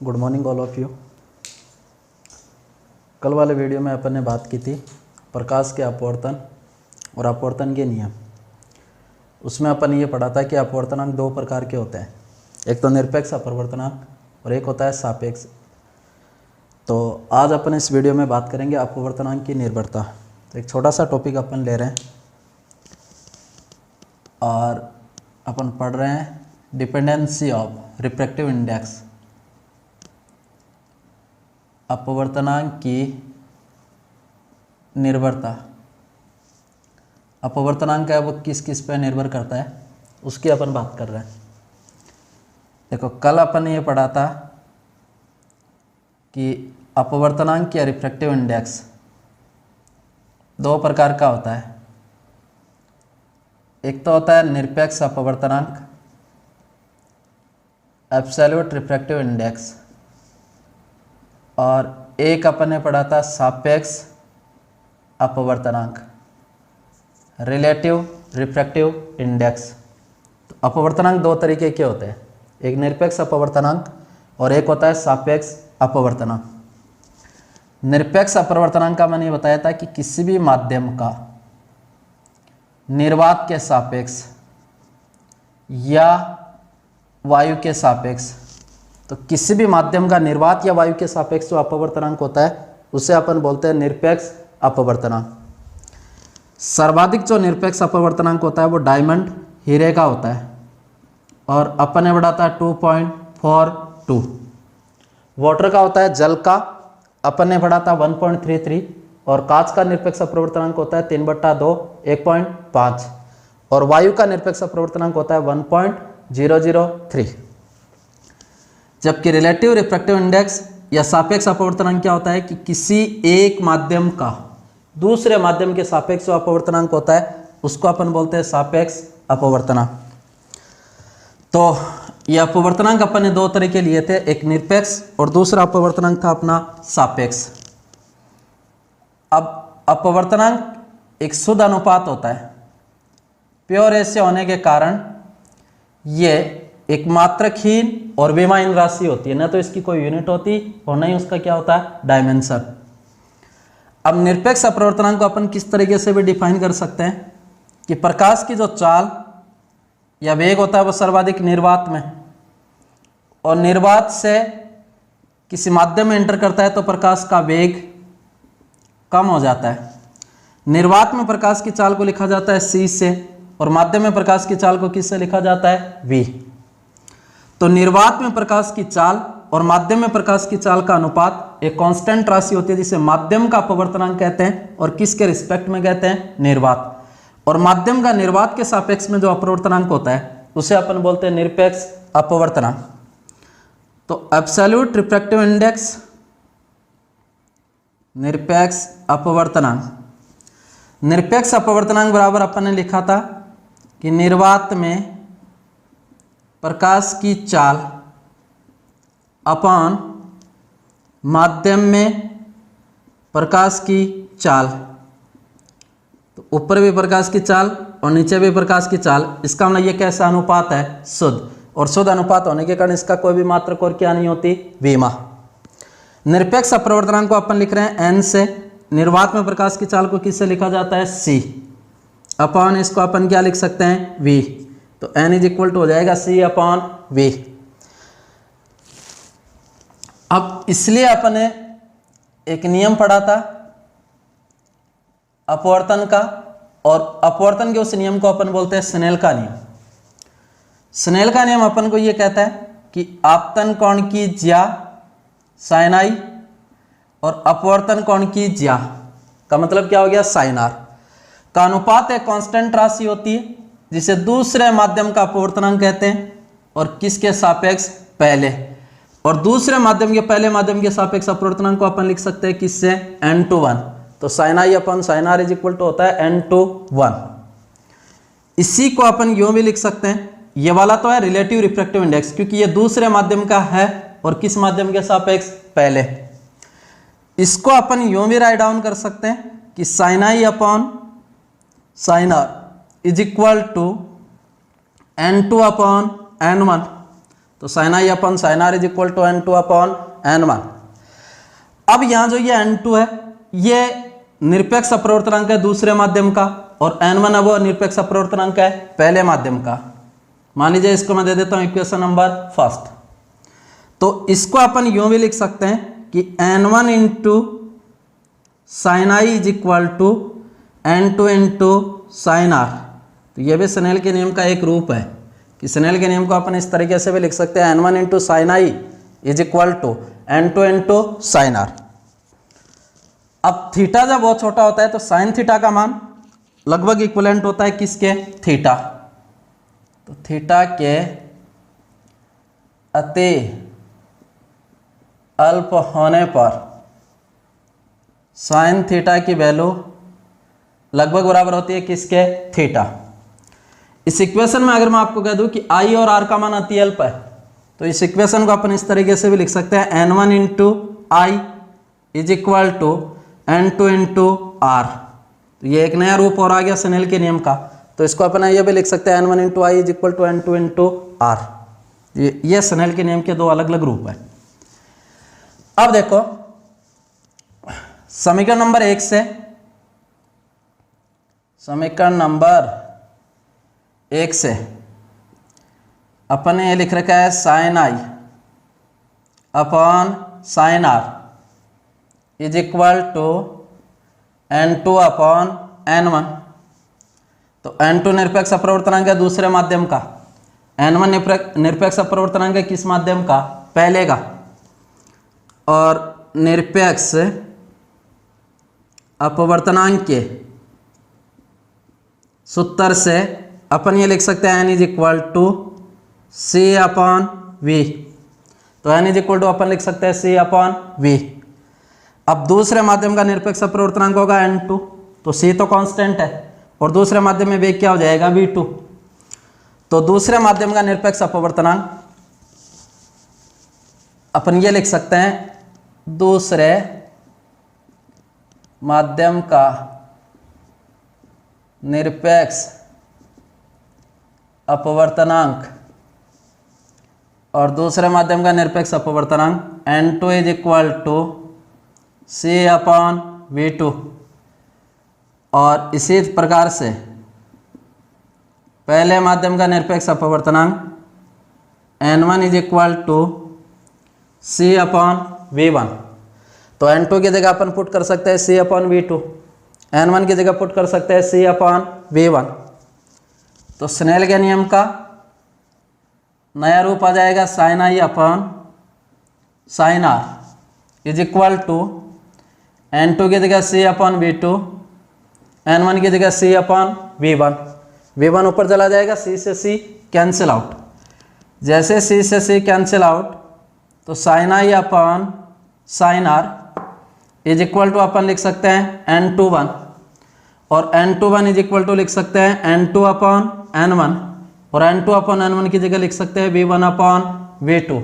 Good morning all of you. कल वाले video में अपन ने बात की थी प्रकाश के अपवर्तन और अपवर्तन के नियम। उसमें अपन ये पढ़ा था कि अपवर्तनांक दो प्रकार के होते हैं, एक तो निरपेक्ष अपवर्तनांक और एक होता है सापेक्ष। तो आज अपन इस वीडियो में बात करेंगे अपवर्तनांक की निर्भरता। तो एक छोटा सा टॉपिक अपन ले रहे हैं और अपन पढ़ रहे हैं डिपेंडेंसी ऑफ रिफ्रैक्टिव इंडेक्स, अपवर्तनांक की निर्भरता। अपवर्तनांक है वो किस किस पे निर्भर करता है उसकी अपन बात कर रहे हैं। देखो कल अपन ने ये पढ़ा था कि अपवर्तनांक या रिफ्रैक्टिव इंडेक्स दो प्रकार का होता है। एक तो होता है निरपेक्ष अपवर्तनांक, एब्सोल्यूट रिफ्रैक्टिव इंडेक्स, और एक अपन ने पढ़ा था सापेक्ष अपवर्तनांक, रिलेटिव रिफ्रैक्टिव इंडेक्स। तो अपवर्तनांक दो तरीके के होते हैं, एक निरपेक्ष अपवर्तनांक और एक होता है सापेक्ष अपवर्तनांक। निरपेक्ष अपवर्तनांक का मैंने बताया था कि किसी भी माध्यम का निर्वात के सापेक्ष या वायु के सापेक्ष, तो किसी भी माध्यम का निर्वात या वायु के सापेक्ष जो अपवर्तनांक होता है उसे अपन बोलते हैं निरपेक्ष अपवर्तनांक। सर्वाधिक जो निरपेक्ष अपवर्तनांक होता है वो डायमंड हीरे का होता है और अपन ने बढ़ा था 2.42। वाटर का होता है, जल का अपन ने बढ़ा था 1.33 और कांच का निरपेक्ष अपवर्तनांक होता है 3/2 1.5 और वायु का निरपेक्ष अपवर्तनांक होता है 1.003। जबकि रिलेटिव रिफ्रैक्टिव इंडेक्स या सापेक्ष अपवर्तनांक क्या होता है कि किसी एक माध्यम का दूसरे माध्यम के सापेक्ष जो अपवर्तनांक होता है उसको अपन बोलते हैं सापेक्ष अपवर्तनांक। तो ये अपवर्तनांक अपन ने दो तरह के लिए थे, एक निरपेक्ष और दूसरा अपवर्तनांक था अपना सापेक्ष। अब अपवर्तनांक एक शुद्ध अनुपात होता है, प्योर रेशियो होने के कारण ये एक मात्रकहीन और विमाहीन राशि होती है, न तो इसकी कोई यूनिट होती और न ही उसका क्या होता है डायमेंशन। अब निरपेक्ष अपवर्तनांक को अपन किस तरीके से भी डिफाइन कर सकते हैं कि प्रकाश की जो चाल या वेग होता है वो सर्वाधिक निर्वात में, और निर्वात से किसी माध्यम में एंटर करता है तो प्रकाश का वेग कम हो जाता है। निर्वात में प्रकाश की चाल को लिखा जाता है c से और माध्यम में प्रकाश की चाल को किससे लिखा जाता है v। तो निर्वात में प्रकाश की चाल और माध्यम में प्रकाश की चाल का अनुपात एक कांस्टेंट राशि होती है जिसे माध्यम का अपवर्तनांक कहते हैं और किसके रिस्पेक्ट में कहते हैं, निर्वात। और माध्यम का निर्वात के सापेक्ष में जो अपवर्तनांक होता है उसे अपन बोलते हैं निरपेक्ष अपवर्तनांक। तो एब्सोल्यूट रिफ्रैक्टिव इंडेक्स, निरपेक्ष अपवर्तनांक। निरपेक्ष अपवर्तनांक बराबर अपन ने लिखा था कि निर्वात में प्रकाश की चाल अपॉन माध्यम में प्रकाश की चाल। तो ऊपर भी प्रकाश की चाल और नीचे भी प्रकाश की चाल, इसका मतलब ये कैसा अनुपात है, शुद्ध। और शुद्ध अनुपात होने के कारण इसका कोई भी मात्रक और क्या नहीं होती, विमा। निरपेक्ष अपवर्तनांक को अपन लिख रहे हैं n से, निर्वात में प्रकाश की चाल को किससे लिखा जाता है, c, अपॉन इसको अपन क्या लिख सकते हैं, v। तो n इज इक्वल टू हो जाएगा c अपॉन v। अब इसलिए अपन ने एक नियम पढ़ा था अपवर्तन का, और अपवर्तन के उस नियम को अपन बोलते हैं स्नेल का नियम। स्नेल का नियम अपन को ये कहता है कि आपतन कोण की ज्या sin i और अपवर्तन कोण की ज्या का मतलब क्या हो गया, sin r का अनुपात एक कांस्टेंट राशि होती है जिसे दूसरे माध्यम का अपवर्तनांक कहते हैं और किसके सापेक्ष, पहले। और दूसरे माध्यम के पहले माध्यम के सापेक्ष अपवर्तनांक को अपन लिख सकते हैं किससे, n/1। तो sin i upon sin r is equal to होता है n/1। इसी को अपन यूं भी लिख सकते हैं, ये वाला तो है रिलेटिव रिफ्रैक्टिव इंडेक्स क्योंकि ये दूसरे माध्यम का है और किस माध्यम के सापेक्ष, पहले। इसको अपन यूं भी राइट डाउन कर सकते हैं कि sin i upon sin r is equal to n2 upon n1। तो sine I upon sine are is equal to n2 upon n1। अब यहाँ जो ये n2 है ये निरपेक्ष अपवर्तनांक है दूसरे माध्यम का, और n1 अब वो निरपेक्ष अपवर्तनांक है पहले माध्यम का। मान लीजिए इसको मैं दे देता हूँ इक्वेशन नंबर फर्स्ट। तो इसको अपन यूं भी लिख सकते हैं कि n1 into sine I is equal to n2 into sine R. तो ये भी स्नेल के नियम का एक रूप है कि स्नेल के नियम को अपन इस तरीके से भी लिख सकते हैं n1 into sine I is equal to n2 into sine r. अब थीटा जब बहुत छोटा होता है तो साइन थीटा का मान लगभग इक्विवेलेंट होता है किसके, थीटा। तो थीटा के अति अल्प होने पर साइन थीटा की वैल्यू लगभग बराबर होती है किसके, थीटा। इस इक्वेशन में अगर मैं आपको कह दूं कि आई और आर का मान अति अल्प है तो इस इक्वेशन को अपन इस तरीके से भी लिख सकते हैं n1 into i is equal to n2 into r. तो ये एक नया रूप और आ गया स्नेल के नियम का। तो इसको अपन ये भी लिख सकते हैं n1 into i is equal to n2 into r. ये स्नेल के नियम के दो अलग अलग रूप है। अब देखो समीकरण नंबर 1 से, समीकरण नंबर 1 से अपन ने ये लिख रखा है sine I upon sine are is equal to n2 upon n1। तो n2 निरपेक्ष अपवर्तनांक है दूसरे माध्यम का, n1 निरपेक्ष अपवर्तनांक है किस माध्यम का, पहले का। और निरपेक्ष अपवर्तनांक के सूत्र से अपन ये लिख सकते हैं n is equal to c upon v. तो n इज इक्वल टू अपन लिख सकते हैं सी अपॉन वी। अब दूसरे माध्यम का निरपेक्ष अपवर्तनांक होगा n2, तो c तो कांस्टेंट है और दूसरे माध्यम में वेग क्या हो जाएगा, v2। तो दूसरे माध्यम का निरपेक्ष अपवर्तनांक अपन ये लिख सकते हैं दूसरे माध्यम का निरपेक्ष अपवर्तनांक और दूसरे माध्यम का निरपेक्ष अपवर्तनांक n2 is equal to c upon v2। और इसी प्रकार से पहले माध्यम का निरपेक्ष अपवर्तनांक n1 is equal to c upon v1। तो n2 की जगह अपन पुट कर सकते हैं सी अपॉन v2, n1 की जगह पुट कर सकते हैं सी अपॉन v1। तो स्नेल के नियम का नया रूप आ जाएगा sine I upon sine are is equal to n2 की जगह सी अपॉन v2, n1 की जगह सी अपॉन v1। v1 ऊपर चला जाएगा, c से c कैंसिल आउट। जैसे c से c कैंसिल आउट तो sine I upon sine are is equal to अपन लिख सकते हैं n21, और n21 इज इक्वल टू लिख सकते हैं n2 अपॉन n1, और n2 अपॉन n1 की जगह लिख सकते हैं v1 अपॉन v2।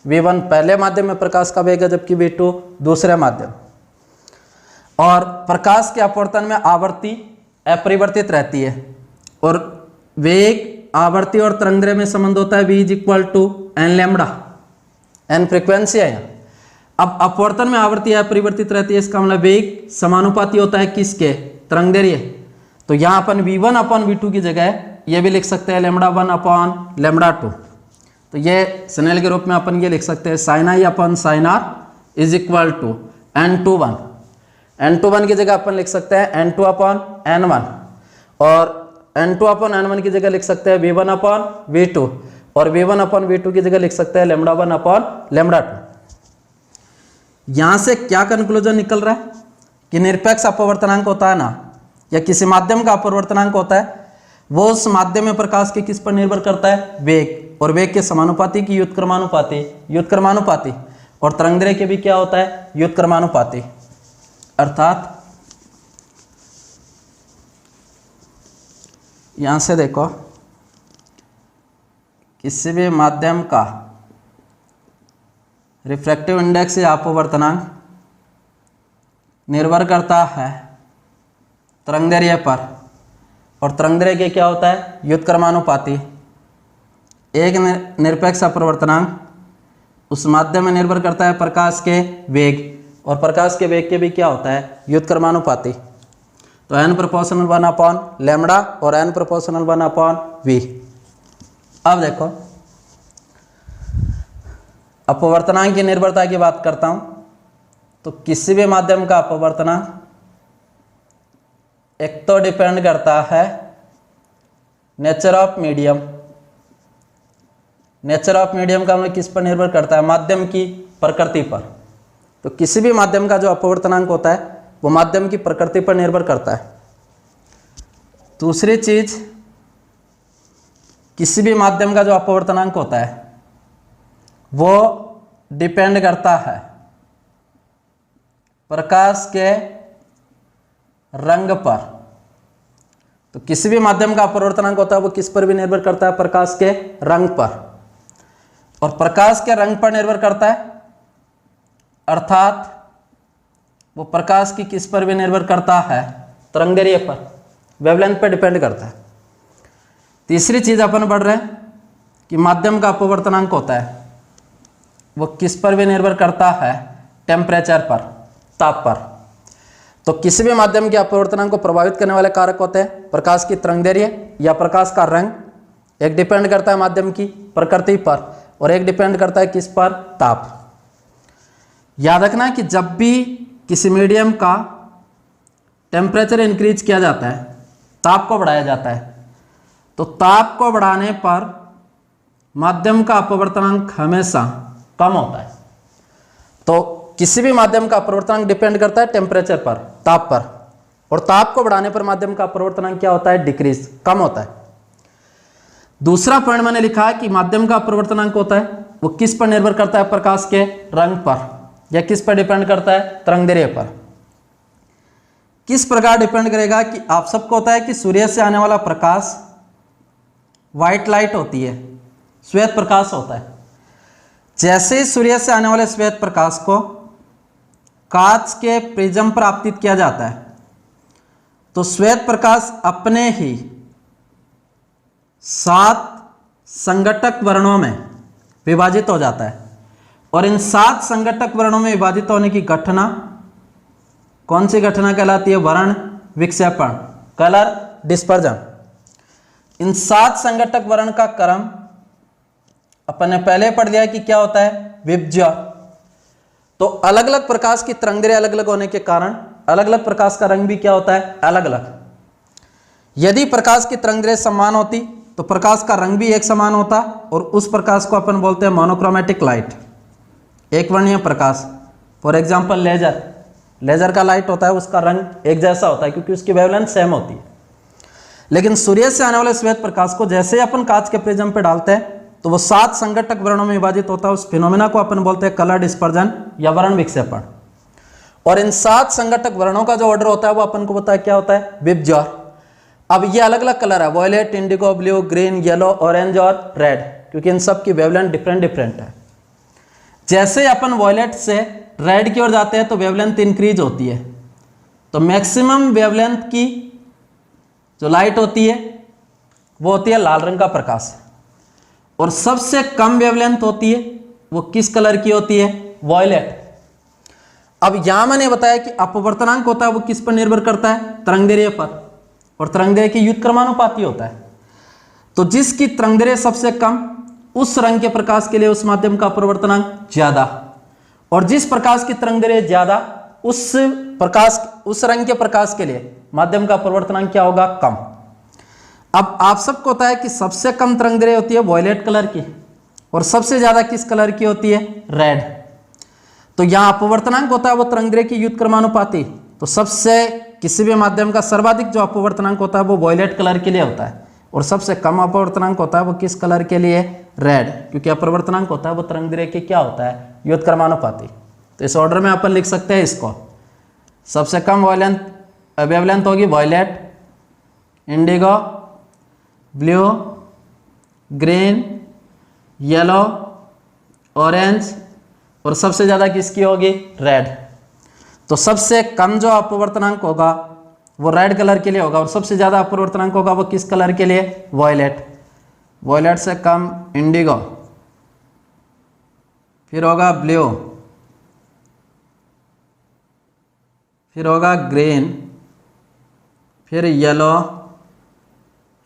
v1 पहले माध्यम में प्रकाश का वेग है जबकि v2 दूसरे माध्यम। और प्रकाश के अपवर्तन में आवृत्ति अपरिवर्तित रहती है और वेग आवृत्ति और तरंगदैर्घ्य में संबंध होता है v is equal to n lambda, n frequency है यहाँ। अब अपवर्तन में आवृत्ति अपरिवर्तित रहती है, इसका मतलब वेग समानुपाती होता है किसके, तरंगदैर्घ्य। तो यहाँ अपन v1 अपॉन v2 की जगह ये भी लिख सकते हैं λ1 अपॉन λ2। तो ये स्नेल के रूप में अपन ये लिख सकते हैं sine I upon sine are is equal to n21। n21 की जगह अपन लिख सकते हैं n2 अपॉन n1, और n2 अपॉन n1 की जगह लिख सकते हैं v1 अपॉन v2, और v1 अपॉन v2 की जगह लिख सकते हैं λ1 अपॉन λ2। यहाँ से क्या कंक्लूजन निकल रहा है कि निरपेक्ष अपवर्तनांक होता है ना, या किसी माध्यम का अपवर्तनांक होता है, वो उस माध्यम में प्रकाश के किस पर निर्भर करता है, वेग, और वेग के समानुपाती की व्युत्क्रमानुपाती, और तरंगदैर्घ्य के भी क्या होता है, व्युत्क्रमानुपाती। अर्थात यहां से देखो किसी भी माध्यम का रिफ्रैक्टिव इंडेक्स या अपवर्तनांक निर्भर करता है तरंगदैर्घ्य पर, और तरंगदैर्घ्य क्या होता है, व्युत्क्रमानुपाती। एक निरपेक्ष अपवर्तनांक उस माध्यम में निर्भर करता है प्रकाश के वेग, और प्रकाश के वेग के भी क्या होता है, व्युत्क्रमानुपाती। तो n प्रोपोर्शनल 1/λ और n प्रोपोर्शनल 1/v। अब देखो अपवर्तनांक की निर्भरता की बात करता हूं, तो किसी भी माध्यम का अपवर्तनांक एक तो डिपेंड करता है nature of medium. Nature of medium का मतलब किस पर निर्भर करता है, माध्यम की प्रकृति पर। तो किसी भी माध्यम का जो अपवर्तनांक होता है वो माध्यम की प्रकृति पर निर्भर करता है। दूसरी चीज, किसी भी माध्यम का जो अपवर्तनांक होता है वो डिपेंड करता है प्रकाश के रंग पर। तो किसी भी माध्यम का अपवर्तनांक होता है वो किस पर भी निर्भर करता है, प्रकाश के रंग पर। और प्रकाश के रंग पर निर्भर करता है, अर्थात वो प्रकाश की किस पर भी निर्भर करता है, तरंगदैर्घ्य पर, वेवलेंथ पर डिपेंड करता है। तीसरी चीज अपन पढ़ रहे हैं कि माध्यम का अपवर्तनांक होता है वो किस पर भी निर्भर करता है, टेम्परेचर पर, ताप पर। तो किसी भी माध्यम के अपवर्तनांक को प्रभावित करने वाले कारक होते हैं प्रकाश की तरंगदैर्घ्य या प्रकाश का रंग। एक डिपेंड करता है माध्यम की प्रकृति पर और एक डिपेंड करता है किस पर, ताप। याद रखना कि जब भी किसी मीडियम का टेम्परेचर इंक्रीज किया जाता है, ताप को बढ़ाया जाता है, तो ताप को बढ़ाने पर माध्यम का अपवर्तनांक हमेशा कम होता है। तो किसी भी माध्यम का अपवर्तनांक डिपेंड करता है टेम्परेचर पर, ताप पर, और ताप को बढ़ाने पर माध्यम का अपवर्तनांक क्या होता है, डिक्रीज, कम होता है। दूसरा पॉइंट मैंने लिखा है कि माध्यम का अपवर्तनांक होता है वो किस पर निर्भर करता है, प्रकाश के रंग पर, या किस पर डिपेंड करता है, तरंगदैर्घ्य पर। किस प्रकार डिपेंड करेगा कि आप सबको होता है कि सूर्य से आने वाला प्रकाश व्हाइट लाइट होती है, श्वेत प्रकाश होता है। जैसे ही सूर्य से आने वाले श्वेत प्रकाश को कांच के प्रिज्म पर आपतित किया जाता है तो श्वेत प्रकाश अपने ही 7 संघटक वर्णों में विभाजित हो जाता है, और इन 7 संघटक वर्णों में विभाजित होने की घटना कौन सी घटना कहलाती है, वर्ण विक्षेपण, कलर डिस्पर्जन। इन 7 संघटक वर्ण का क्रम अपन ने पहले पढ़ लिया कि क्या होता है, विभज्योर। तो अलग अलग प्रकाश की तरंगदैर्घ्य अलग अलग होने के कारण अलग अलग प्रकाश का रंग भी क्या होता है, अलग अलग। यदि प्रकाश की तरंगदैर्घ्य समान होती तो प्रकाश का रंग भी एक समान होता, और उस प्रकाश को अपन बोलते हैं मोनोक्रोमेटिक लाइट, एक वर्णीय प्रकाश। फॉर एग्जाम्पल लेजर, लेजर का लाइट होता है उसका रंग एक जैसा होता है क्योंकि उसकी वेवलेंथ सेम होती है। लेकिन सूर्य से आने वाले श्वेत प्रकाश को जैसे ही अपन कांच के प्रिज्म पे डालते हैं तो वो 7 संघटक वर्णों में विभाजित होता है। उस फिनोमेना को अपन बोलते हैं कलर डिस्पर्जन या वर्ण विक्षेपण। और इन 7 संघटक वर्णों का जो ऑर्डर होता है वो अपन को पता है क्या होता है, विभज्योर। अब ये अलग अलग कलर है, violet, indigo, blue, green, yellow, orange और रेड, क्योंकि इन सब की वेवलेंथ डिफरेंट डिफरेंट है। जैसे अपन वॉयलेट से रेड की ओर जाते हैं तो वेवलेंथ इंक्रीज होती है। तो मैक्सिमम वेवलेंथ की जो लाइट होती है वो होती है लाल रंग का प्रकाश, और सबसे कम वेवलेंथ होती है वो किस कलर की होती है, वॉयलेट। अब यहां मैंने बताया कि अपवर्तनांक होता है वो किस पर निर्भर करता है, तरंगदैर्घ्य पर, और तरंगदैर्घ्य की व्युत्क्रमानुपाती होता है। तो जिसकी तरंगदैर्घ्य सबसे कम उस रंग के प्रकाश के लिए उस माध्यम का अपवर्तनांक ज्यादा, और जिस प्रकाश की तरंगदैर्घ्य ज्यादा उस रंग के प्रकाश के लिए माध्यम का अपवर्तनांक क्या होगा, कम। अब आप सबको पता है कि सबसे कम तरंगदैर्घ्य होती है वॉयलेट कलर की, और सबसे ज्यादा किस कलर की होती है, रेड। तो यहां अपवर्तनांक होता है वो तरंगदैर्घ्य की व्युत्क्रमानुपाती। तो सबसे किसी भी माध्यम का सर्वाधिक जो अपवर्तनांक होता है वो वॉयलेट कलर के लिए होता है, और सबसे कम अपवर्तनांक होता है वो किस कलर के लिए, रेड, क्योंकि अपवर्तनांक होता है वो तरंगदैर्घ्य के क्या होता है, व्युत्क्रमानुपाती। तो इस ऑर्डर में अपन लिख सकते हैं इसको, सबसे कम वेवलेंथ होगी violet, indigo, blue, green, yellow, orange, और सबसे ज़्यादा किसकी होगी, रेड। तो सबसे कम जो अपवर्तनांक होगा वो रेड कलर के लिए होगा, और सबसे ज़्यादा अपवर्तनांक होगा वो किस कलर के लिए, वॉयलेट। वॉयलेट से कम इंडिगो, फिर होगा ब्लू, फिर होगा ग्रीन, फिर येलो,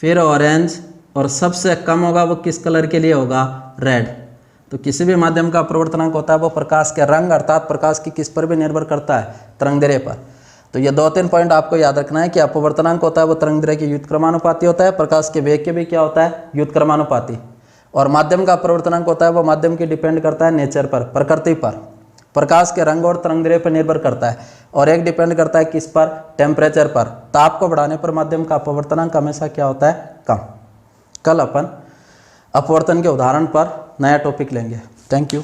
फिर ऑरेंज, और सबसे कम होगा वो किस कलर के लिए होगा, रेड। तो किसी भी माध्यम का अपवर्तनांक होता है वो प्रकाश के रंग अर्थात प्रकाश की किस पर भी निर्भर करता है, तरंगदैर्घ्य पर। तो ये 2-3 पॉइंट आपको याद रखना है कि अपवर्तनांक होता है वो तरंगदैर्घ्य के व्युत्क्रमानुपाती होता है, प्रकाश के वेग के भी क्या होता है, व्युत्क्रमानुपाती। और माध्यम का अपवर्तनांक होता है वो माध्यम की डिपेंड करता है नेचर पर, प्रकृति पर, प्रकाश के रंग और तरंगदैर्घ्य पर निर्भर करता है। और एक डिपेंड करता है किस पर, टेम्परेचर पर। ताप को बढ़ाने पर माध्यम का अपवर्तनांक हमेशा क्या होता है, कम। कल अपन अपवर्तन के उदाहरण पर नया टॉपिक लेंगे। Thank you.